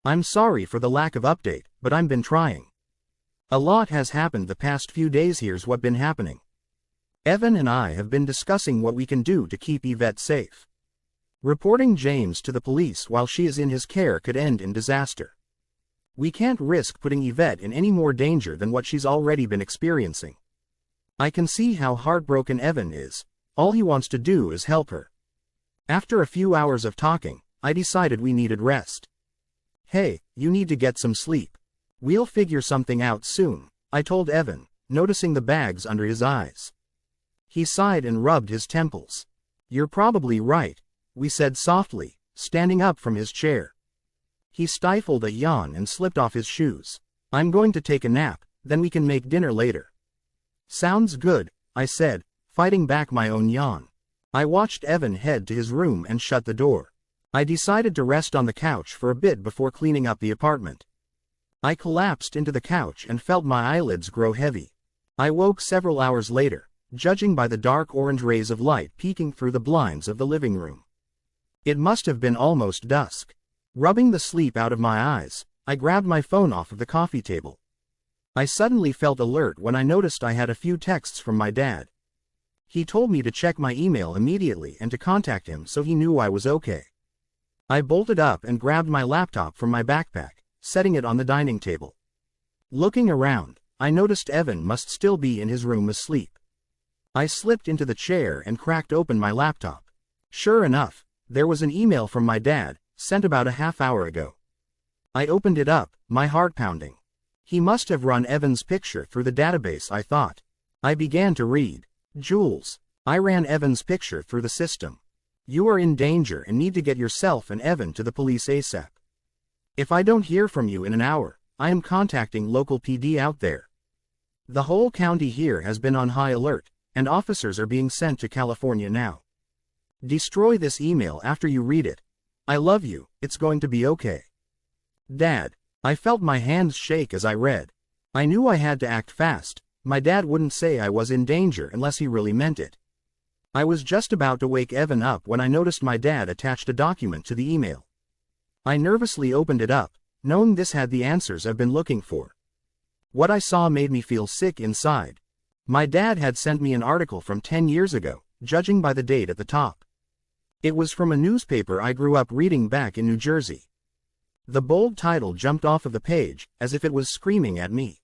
I'm sorry for the lack of update, but I've been trying. A lot has happened the past few days. Here's what been happening. Evan and I have been discussing what we can do to keep Yvette safe. Reporting James to the police while she is in his care could end in disaster. We can't risk putting Yvette in any more danger than what she's already been experiencing. I can see how heartbroken Evan is. All he wants to do is help her. After a few hours of talking, I decided we needed rest. Hey, you need to get some sleep. We'll figure something out soon, I told Evan, noticing the bags under his eyes. He sighed and rubbed his temples. You're probably right, we said softly, standing up from his chair. He stifled a yawn and slipped off his shoes. I'm going to take a nap, then we can make dinner later. Sounds good, I said, fighting back my own yawn. I watched Evan head to his room and shut the door. I decided to rest on the couch for a bit before cleaning up the apartment. I collapsed into the couch and felt my eyelids grow heavy. I woke several hours later, judging by the dark orange rays of light peeking through the blinds of the living room. It must have been almost dusk. Rubbing the sleep out of my eyes, I grabbed my phone off of the coffee table. I suddenly felt alert when I noticed I had a few texts from my dad. He told me to check my email immediately and to contact him so he knew I was okay. I bolted up and grabbed my laptop from my backpack, setting it on the dining table. Looking around, I noticed Evan must still be in his room asleep. I slipped into the chair and cracked open my laptop. Sure enough, there was an email from my dad, sent about a half hour ago. I opened it up, my heart pounding. He must have run Evan's picture through the database, I thought. I began to read. Jules, I ran Evan's picture through the system. You are in danger and need to get yourself and Evan to the police ASAP. If I don't hear from you in an hour, I am contacting local PD out there. The whole county here has been on high alert, and officers are being sent to California now. Destroy this email after you read it. I love you, it's going to be okay. Dad. I felt my hands shake as I read. I knew I had to act fast. My dad wouldn't say I was in danger unless he really meant it. I was just about to wake Evan up when I noticed my dad attached a document to the email. I nervously opened it up, knowing this had the answers I've been looking for. What I saw made me feel sick inside. My dad had sent me an article from 10 years ago, judging by the date at the top. It was from a newspaper I grew up reading back in New Jersey. The bold title jumped off of the page, as if it was screaming at me.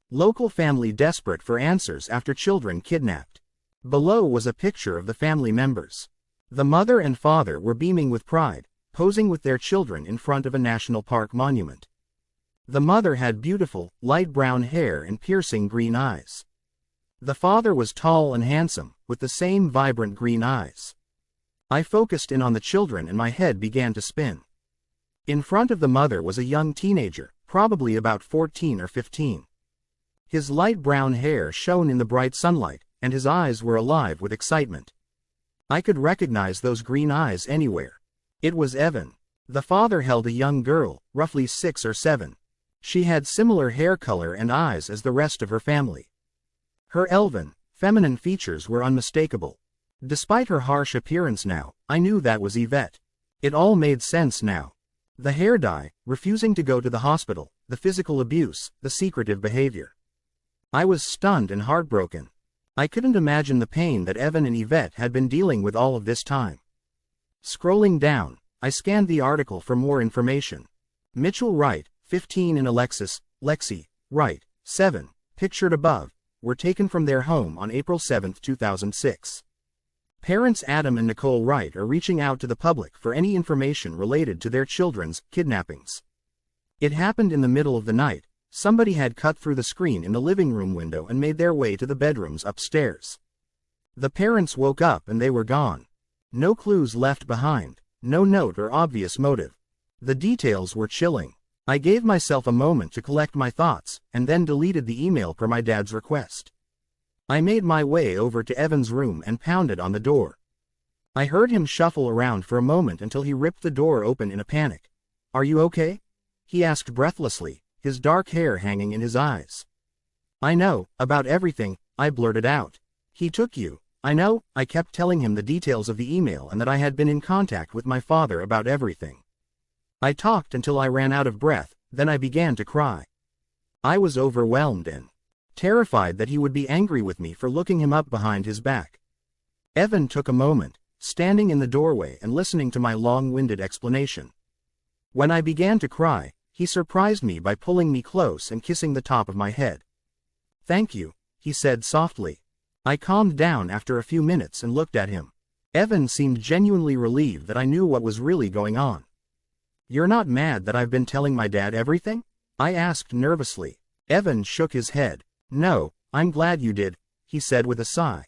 Local family desperate for answers after children kidnapped. Below was a picture of the family members. The mother and father were beaming with pride, posing with their children in front of a national park monument. The mother had beautiful, light brown hair and piercing green eyes. The father was tall and handsome, with the same vibrant green eyes. I focused in on the children and my head began to spin. In front of the mother was a young teenager, probably about 14 or 15. His light brown hair shone in the bright sunlight, and his eyes were alive with excitement. I could recognize those green eyes anywhere. It was Evan. The father held a young girl, roughly 6 or 7. She had similar hair color and eyes as the rest of her family. Her elven, feminine features were unmistakable. Despite her harsh appearance now, I knew that was Yvette. It all made sense now. The hair dye, refusing to go to the hospital, the physical abuse, the secretive behavior. I was stunned and heartbroken. I couldn't imagine the pain that Evan and Yvette had been dealing with all of this time. Scrolling down, I scanned the article for more information. Mitchell Wright, 15 and Lexi Wright, 7, pictured above, were taken from their home on April 7, 2006. Parents Adam and Nicole Wright are reaching out to the public for any information related to their children's kidnappings. It happened in the middle of the night. Somebody had cut through the screen in the living room window and made their way to the bedrooms upstairs. The parents woke up and they were gone. No clues left behind, no note or obvious motive. The details were chilling. I gave myself a moment to collect my thoughts, and then deleted the email per my dad's request. I made my way over to Evan's room and pounded on the door. I heard him shuffle around for a moment until he ripped the door open in a panic. "Are you okay?" he asked breathlessly, his dark hair hanging in his eyes. "I know, about everything," I blurted out. "He took you." "I know," I kept telling him the details of the email and that I had been in contact with my father about everything. I talked until I ran out of breath, then I began to cry. I was overwhelmed and terrified that he would be angry with me for looking him up behind his back. Evan took a moment, standing in the doorway and listening to my long-winded explanation. When I began to cry, he surprised me by pulling me close and kissing the top of my head. "Thank you," he said softly. I calmed down after a few minutes and looked at him. Evan seemed genuinely relieved that I knew what was really going on. "You're not mad that I've been telling my dad everything?" I asked nervously. Evan shook his head. "No, I'm glad you did," he said with a sigh.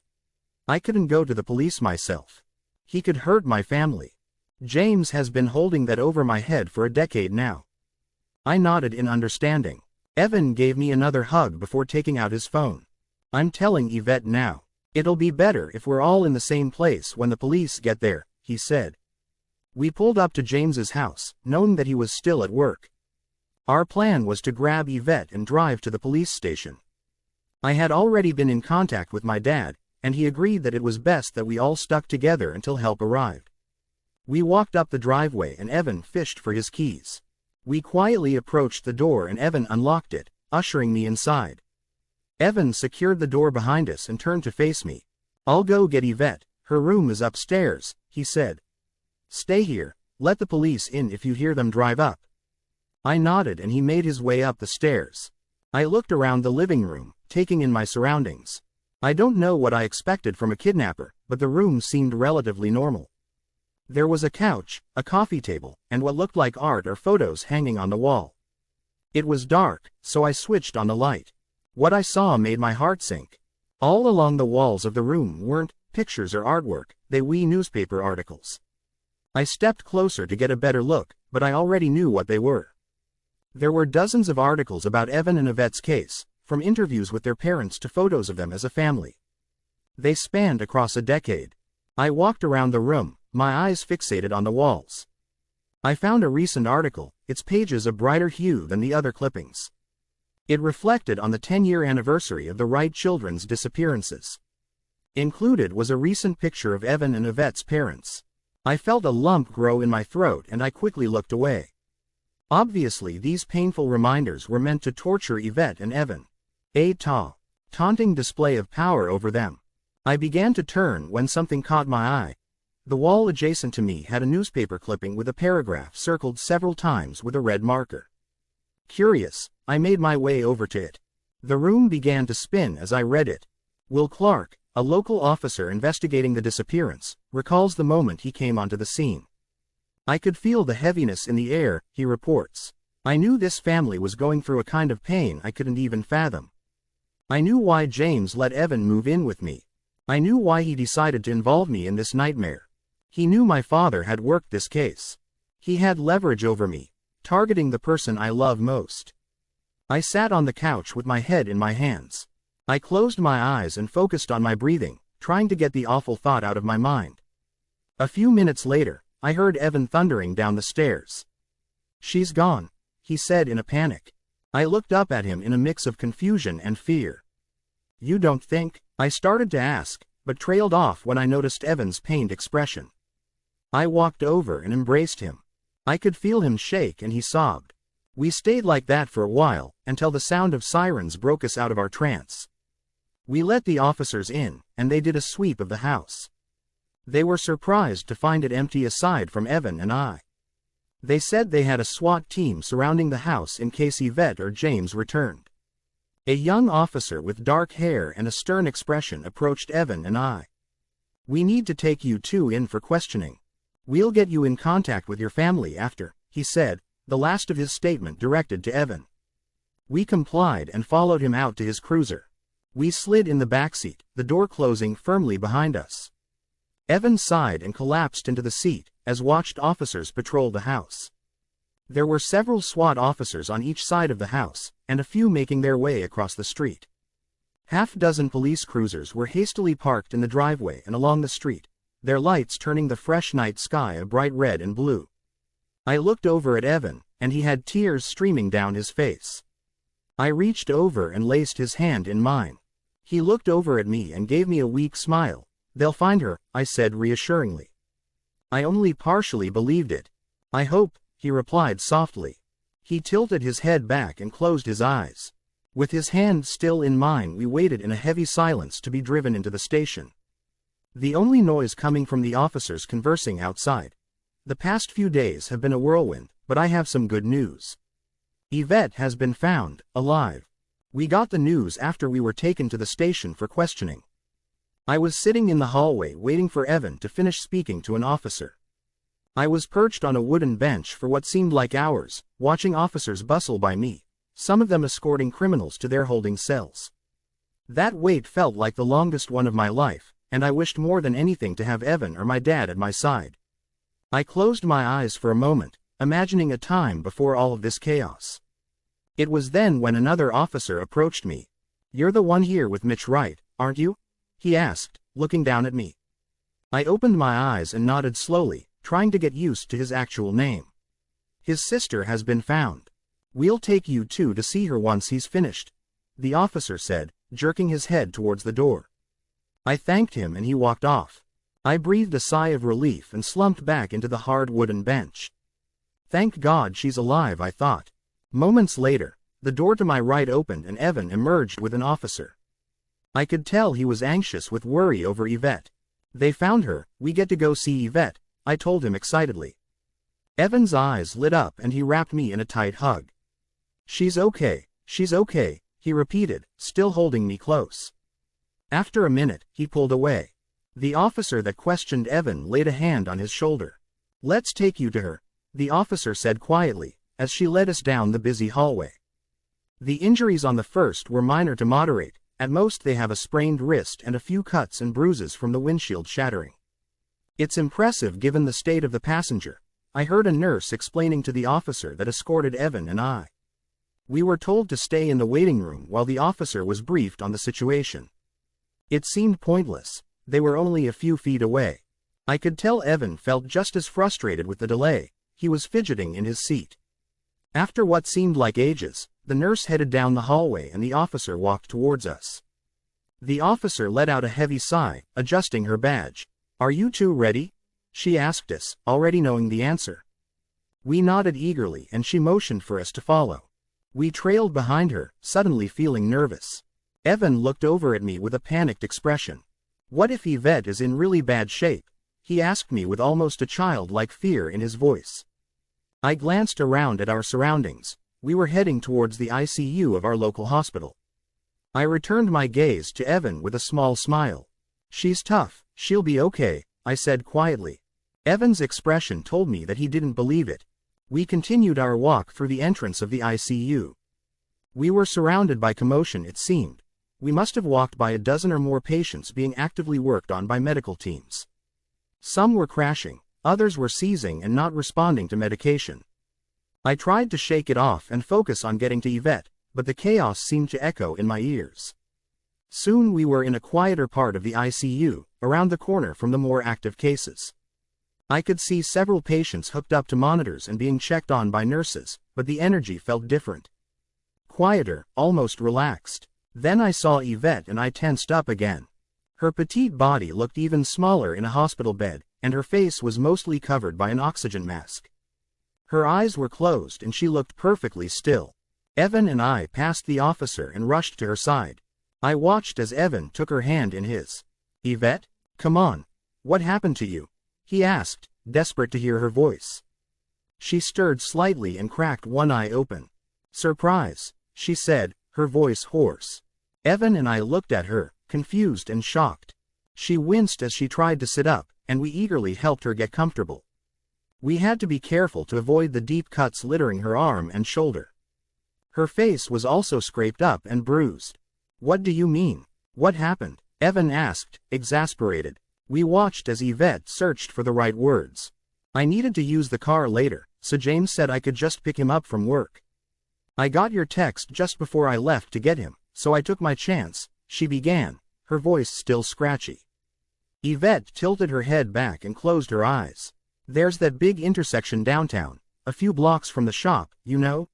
"I couldn't go to the police myself. He could hurt my family. James has been holding that over my head for a decade now." I nodded in understanding. Evan gave me another hug before taking out his phone. "I'm telling Yvette now. It'll be better if we're all in the same place when the police get there," he said. We pulled up to James's house, knowing that he was still at work. Our plan was to grab Yvette and drive to the police station. I had already been in contact with my dad, and he agreed that it was best that we all stuck together until help arrived. We walked up the driveway and Evan fished for his keys. We quietly approached the door and Evan unlocked it, ushering me inside. Evan secured the door behind us and turned to face me. "I'll go get Yvette, her room is upstairs," he said. "Stay here, let the police in if you hear them drive up." I nodded and he made his way up the stairs. I looked around the living room, taking in my surroundings. I don't know what I expected from a kidnapper, but the room seemed relatively normal. There was a couch, a coffee table, and what looked like art or photos hanging on the wall. It was dark, so I switched on the light. What I saw made my heart sink. All along the walls of the room weren't pictures or artwork, they were newspaper articles. I stepped closer to get a better look, but I already knew what they were. There were dozens of articles about Evan and Yvette's case, from interviews with their parents to photos of them as a family. They spanned across a decade. I walked around the room, my eyes fixated on the walls. I found a recent article, its pages a brighter hue than the other clippings. It reflected on the 10-year anniversary of the Wright children's disappearances. Included was a recent picture of Evan and Yvette's parents. I felt a lump grow in my throat and I quickly looked away. Obviously these painful reminders were meant to torture Yvette and Evan. A taunting display of power over them. I began to turn when something caught my eye. The wall adjacent to me had a newspaper clipping with a paragraph circled several times with a red marker. Curious, I made my way over to it. The room began to spin as I read it. "Will Clark, a local officer investigating the disappearance, recalls the moment he came onto the scene. I could feel the heaviness in the air," he reports. "I knew this family was going through a kind of pain I couldn't even fathom. I knew why James let Evan move in with me. I knew why he decided to involve me in this nightmare. He knew my father had worked this case. He had leverage over me, targeting the person I love most." I sat on the couch with my head in my hands. I closed my eyes and focused on my breathing, trying to get the awful thought out of my mind. A few minutes later, I heard Evan thundering down the stairs. "She's gone," he said in a panic. I looked up at him in a mix of confusion and fear. "You don't think?" I started to ask, but trailed off when I noticed Evan's pained expression. I walked over and embraced him. I could feel him shake and he sobbed. We stayed like that for a while, until the sound of sirens broke us out of our trance. We let the officers in, and they did a sweep of the house. They were surprised to find it empty aside from Evan and I. They said they had a SWAT team surrounding the house in case Yvette or James returned. A young officer with dark hair and a stern expression approached Evan and I. "We need to take you two in for questioning. We'll get you in contact with your family after," he said, the last of his statement directed to Evan. We complied and followed him out to his cruiser. We slid in the backseat, the door closing firmly behind us. Evan sighed and collapsed into the seat, as watched officers patrol the house. There were several SWAT officers on each side of the house, and a few making their way across the street. Half-dozen police cruisers were hastily parked in the driveway and along the street, their lights turning the fresh night sky a bright red and blue. I looked over at Evan, and he had tears streaming down his face. I reached over and laced his hand in mine. He looked over at me and gave me a weak smile. "They'll find her," I said reassuringly. I only partially believed it. "I hope," he replied softly. He tilted his head back and closed his eyes. With his hand still in mine, we waited in a heavy silence to be driven into the station. The only noise coming from the officers conversing outside. The past few days have been a whirlwind, but I have some good news. Yvette has been found, alive. We got the news after we were taken to the station for questioning. I was sitting in the hallway waiting for Evan to finish speaking to an officer. I was perched on a wooden bench for what seemed like hours, watching officers bustle by me, some of them escorting criminals to their holding cells. That wait felt like the longest one of my life, and I wished more than anything to have Evan or my dad at my side. I closed my eyes for a moment, imagining a time before all of this chaos. It was then when another officer approached me. "You're the one here with Mitch Wright, aren't you?" he asked, looking down at me. I opened my eyes and nodded slowly, trying to get used to his actual name. "His sister has been found. We'll take you two to see her once he's finished," the officer said, jerking his head towards the door. I thanked him and he walked off. I breathed a sigh of relief and slumped back into the hard wooden bench. Thank God she's alive, I thought. Moments later, the door to my right opened and Evan emerged with an officer. I could tell he was anxious with worry over Yvette. "They found her, we get to go see Yvette," I told him excitedly. Evan's eyes lit up and he wrapped me in a tight hug. She's okay," he repeated, still holding me close. After a minute, he pulled away. The officer that questioned Evan laid a hand on his shoulder. "Let's take you to her," the officer said quietly, as she led us down the busy hallway. The injuries on the first were minor to moderate, at most they have a sprained wrist and a few cuts and bruises from the windshield shattering. "It's impressive given the state of the passenger," I heard a nurse explaining to the officer that escorted Evan and I. We were told to stay in the waiting room while the officer was briefed on the situation. It seemed pointless. They were only a few feet away. I could tell Evan felt just as frustrated with the delay. He was fidgeting in his seat. After what seemed like ages, the nurse headed down the hallway and the officer walked towards us. The officer let out a heavy sigh, adjusting her badge. "Are you two ready?" she asked us, already knowing the answer. We nodded eagerly and she motioned for us to follow. We trailed behind her, suddenly feeling nervous. Evan looked over at me with a panicked expression. "What if Yvette is in really bad shape?" he asked me with almost a childlike fear in his voice. I glanced around at our surroundings. We were heading towards the ICU of our local hospital. I returned my gaze to Evan with a small smile. "She's tough, she'll be okay," I said quietly. Evan's expression told me that he didn't believe it. We continued our walk through the entrance of the ICU. We were surrounded by commotion, it seemed. We must have walked by a dozen or more patients being actively worked on by medical teams. Some were crashing, others were seizing and not responding to medication. I tried to shake it off and focus on getting to Yvette, but the chaos seemed to echo in my ears. Soon we were in a quieter part of the ICU, around the corner from the more active cases. I could see several patients hooked up to monitors and being checked on by nurses, but the energy felt different. Quieter, almost relaxed. Then I saw Yvette and I tensed up again. Her petite body looked even smaller in a hospital bed, and her face was mostly covered by an oxygen mask. Her eyes were closed and she looked perfectly still. Evan and I passed the officer and rushed to her side. I watched as Evan took her hand in his. "Yvette, come on. What happened to you?" he asked, desperate to hear her voice. She stirred slightly and cracked one eye open. "Surprise," she said, her voice hoarse. Evan and I looked at her, confused and shocked. She winced as she tried to sit up, and we eagerly helped her get comfortable. We had to be careful to avoid the deep cuts littering her arm and shoulder. Her face was also scraped up and bruised. "What do you mean? What happened?" Evan asked, exasperated. We watched as Yvette searched for the right words. "I needed to use the car later, so James said I could just pick him up from work. I got your text just before I left to get him, so I took my chance," she began, her voice still scratchy. Yvette tilted her head back and closed her eyes. "There's that big intersection downtown, a few blocks from the shop, you know?"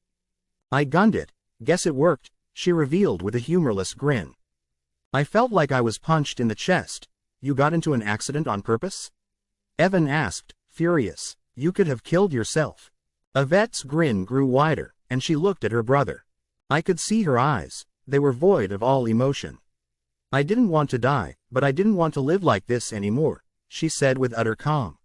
I gunned it. "Guess it worked," she revealed with a humorless grin. I felt like I was punched in the chest. "You got into an accident on purpose?" Evan asked, furious. "You could have killed yourself." Yvette's grin grew wider, and she looked at her brother. I could see her eyes. They were void of all emotion. I didn't want to die, but I didn't want to live like this anymore, she said with utter calm.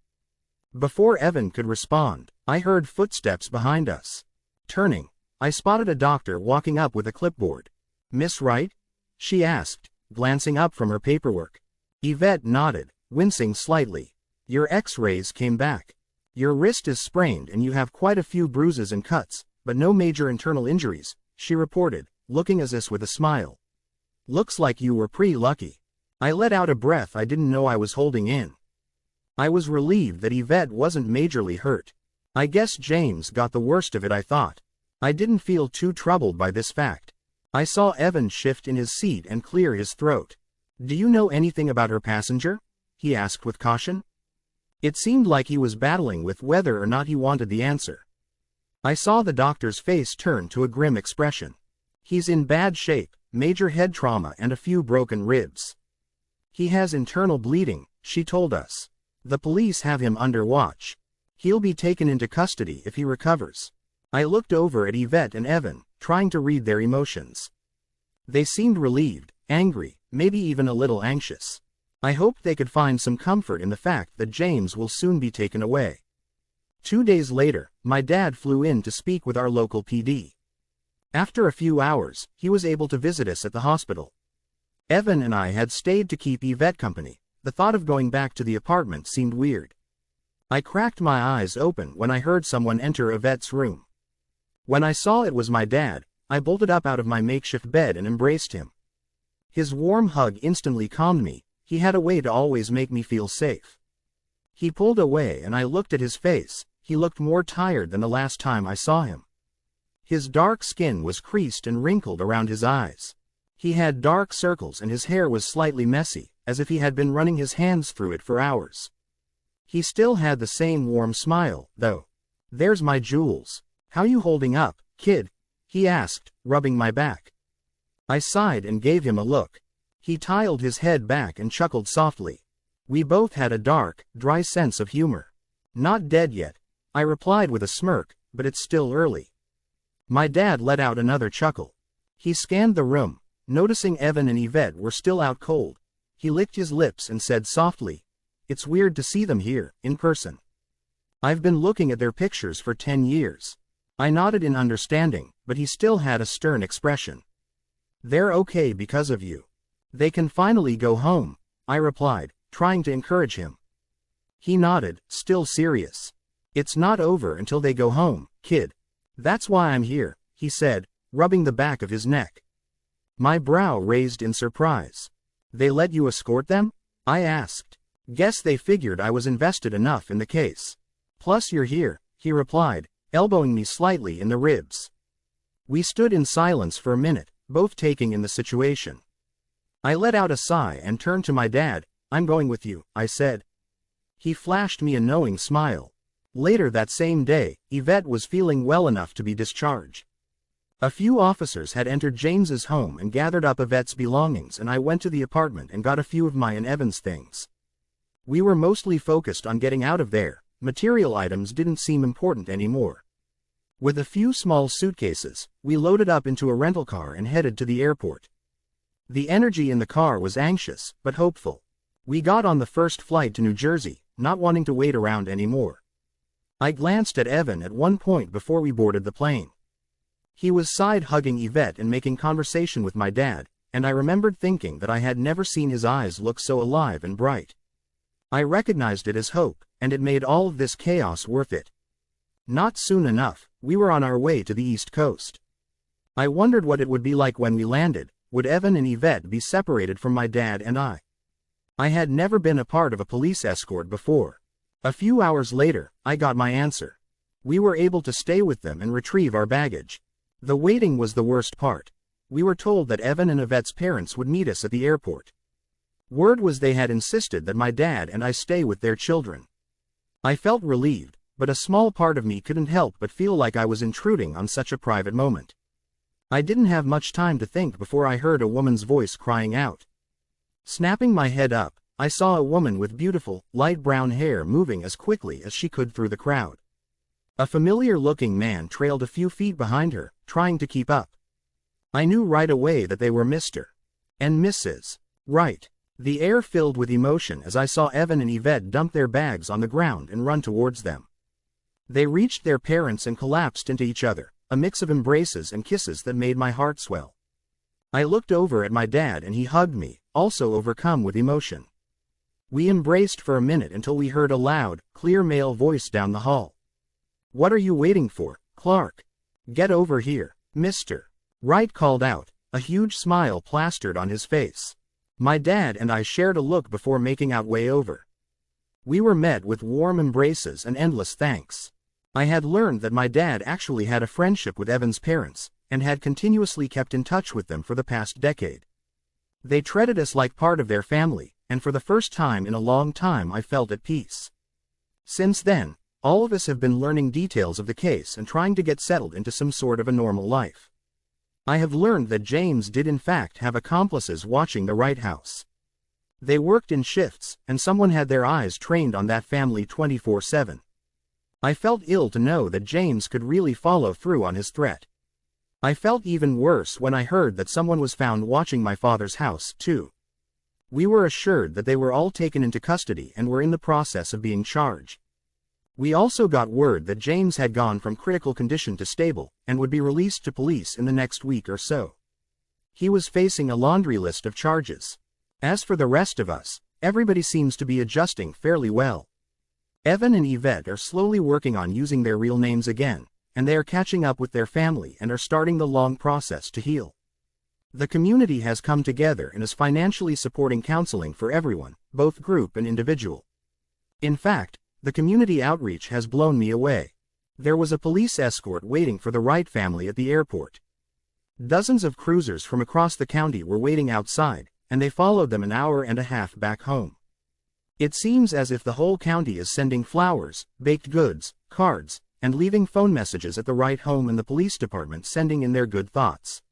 Before Evan could respond, I heard footsteps behind us. Turning, I spotted a doctor walking up with a clipboard. "Miss Wright?" she asked, glancing up from her paperwork. Yvette nodded, wincing slightly. "Your X-rays came back. Your wrist is sprained and you have quite a few bruises and cuts, but no major internal injuries," she reported, looking at us with a smile. "Looks like you were pretty lucky." I let out a breath I didn't know I was holding in. I was relieved that Yvette wasn't majorly hurt. I guess James got the worst of it, I thought. I didn't feel too troubled by this fact. I saw Evan shift in his seat and clear his throat. "Do you know anything about her passenger?" he asked with caution. It seemed like he was battling with whether or not he wanted the answer. I saw the doctor's face turn to a grim expression. "He's in bad shape, major head trauma and a few broken ribs. He has internal bleeding," she told us. "The police have him under watch. He'll be taken into custody if he recovers." I looked over at Yvette and Evan, trying to read their emotions. They seemed relieved, angry, maybe even a little anxious. I hoped they could find some comfort in the fact that James will soon be taken away. 2 days later, my dad flew in to speak with our local PD. After a few hours, he was able to visit us at the hospital. Evan and I had stayed to keep Yvette company. The thought of going back to the apartment seemed weird. I cracked my eyes open when I heard someone enter Yvette's room. When I saw it was my dad, I bolted up out of my makeshift bed and embraced him. His warm hug instantly calmed me. He had a way to always make me feel safe. He pulled away and I looked at his face. He looked more tired than the last time I saw him. His dark skin was creased and wrinkled around his eyes. He had dark circles and his hair was slightly messy, as if he had been running his hands through it for hours. He still had the same warm smile, though. "There's my jewels. How you holding up, kid?" he asked, rubbing my back. I sighed and gave him a look. He tiled his head back and chuckled softly. We both had a dark, dry sense of humor. "Not dead yet," I replied with a smirk, "but it's still early." My dad let out another chuckle. He scanned the room, noticing Evan and Yvette were still out cold. He licked his lips and said softly, "It's weird to see them here, in person. I've been looking at their pictures for 10 years. I nodded in understanding, but he still had a stern expression. "They're okay because of you. They can finally go home," I replied, trying to encourage him. He nodded, still serious. "It's not over until they go home, kid. That's why I'm here," he said, rubbing the back of his neck. My brow raised in surprise. "They let you escort them?" I asked. "Guess they figured I was invested enough in the case. Plus you're here," he replied, elbowing me slightly in the ribs. We stood in silence for a minute, both taking in the situation. I let out a sigh and turned to my dad. "I'm going with you," I said. He flashed me a knowing smile. Later that same day, Yvette was feeling well enough to be discharged. A few officers had entered James's home and gathered up Yvette's belongings, and I went to the apartment and got a few of my and Evan's things. We were mostly focused on getting out of there. Material items didn't seem important anymore. With a few small suitcases, we loaded up into a rental car and headed to the airport. The energy in the car was anxious, but hopeful. We got on the first flight to New Jersey, not wanting to wait around anymore. I glanced at Evan at one point before we boarded the plane. He was side-hugging Yvette and making conversation with my dad, and I remembered thinking that I had never seen his eyes look so alive and bright. I recognized it as hope, and it made all of this chaos worth it. Not soon enough, we were on our way to the East Coast. I wondered what it would be like when we landed. Would Evan and Yvette be separated from my dad and I? I had never been a part of a police escort before. A few hours later, I got my answer. We were able to stay with them and retrieve our baggage. The waiting was the worst part. We were told that Evan and Yvette's parents would meet us at the airport. Word was they had insisted that my dad and I stay with their children. I felt relieved, but a small part of me couldn't help but feel like I was intruding on such a private moment. I didn't have much time to think before I heard a woman's voice crying out. Snapping my head up, I saw a woman with beautiful, light brown hair moving as quickly as she could through the crowd. A familiar-looking man trailed a few feet behind her, trying to keep up. I knew right away that they were Mr. and Mrs. Wright. The air filled with emotion as I saw Evan and Yvette dump their bags on the ground and run towards them. They reached their parents and collapsed into each other, a mix of embraces and kisses that made my heart swell. I looked over at my dad and he hugged me, also overcome with emotion. We embraced for a minute until we heard a loud, clear male voice down the hall. "What are you waiting for, Clark? Get over here," Mr. Wright called out, a huge smile plastered on his face. My dad and I shared a look before making our way over. We were met with warm embraces and endless thanks. I had learned that my dad actually had a friendship with Evan's parents, and had continuously kept in touch with them for the past decade. They treated us like part of their family, and for the first time in a long time I felt at peace. Since then, all of us have been learning details of the case and trying to get settled into some sort of a normal life. I have learned that James did in fact have accomplices watching the Wright house. They worked in shifts, and someone had their eyes trained on that family 24/7. I felt ill to know that James could really follow through on his threat. I felt even worse when I heard that someone was found watching my father's house, too. We were assured that they were all taken into custody and were in the process of being charged. We also got word that James had gone from critical condition to stable, and would be released to police in the next week or so. He was facing a laundry list of charges. As for the rest of us, everybody seems to be adjusting fairly well. Evan and Yvette are slowly working on using their real names again, and they are catching up with their family and are starting the long process to heal. The community has come together and is financially supporting counseling for everyone, both group and individual. In fact, the community outreach has blown me away. There was a police escort waiting for the Wright family at the airport. Dozens of cruisers from across the county were waiting outside, and they followed them an hour and a half back home. It seems as if the whole county is sending flowers, baked goods, cards, and leaving phone messages at the Wright home, and the police department sending in their good thoughts.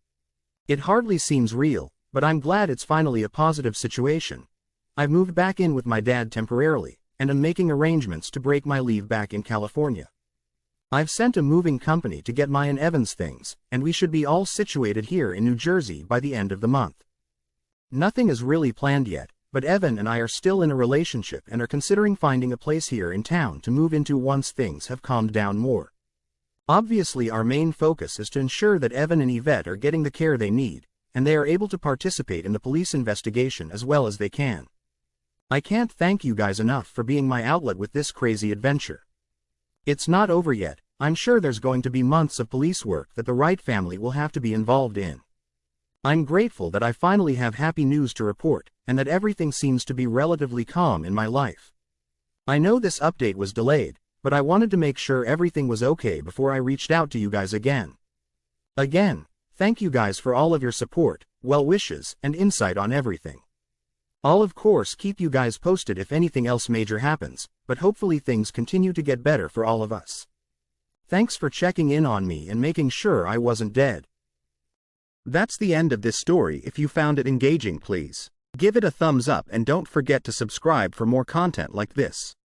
It hardly seems real, but I'm glad it's finally a positive situation. I've moved back in with my dad temporarily, and am making arrangements to break my leave back in California. I've sent a moving company to get my and Evan's things, and we should be all situated here in New Jersey by the end of the month. Nothing is really planned yet, but Evan and I are still in a relationship and are considering finding a place here in town to move into once things have calmed down more. Obviously, our main focus is to ensure that Evan and Yvette are getting the care they need, and they are able to participate in the police investigation as well as they can. I can't thank you guys enough for being my outlet with this crazy adventure. It's not over yet. I'm sure there's going to be months of police work that the Wright family will have to be involved in. I'm grateful that I finally have happy news to report, and that everything seems to be relatively calm in my life. I know this update was delayed, but I wanted to make sure everything was okay before I reached out to you guys again. Again, thank you guys for all of your support, well wishes, and insight on everything. I'll of course keep you guys posted if anything else major happens, but hopefully things continue to get better for all of us. Thanks for checking in on me and making sure I wasn't dead. That's the end of this story. If you found it engaging, please give it a thumbs up and don't forget to subscribe for more content like this.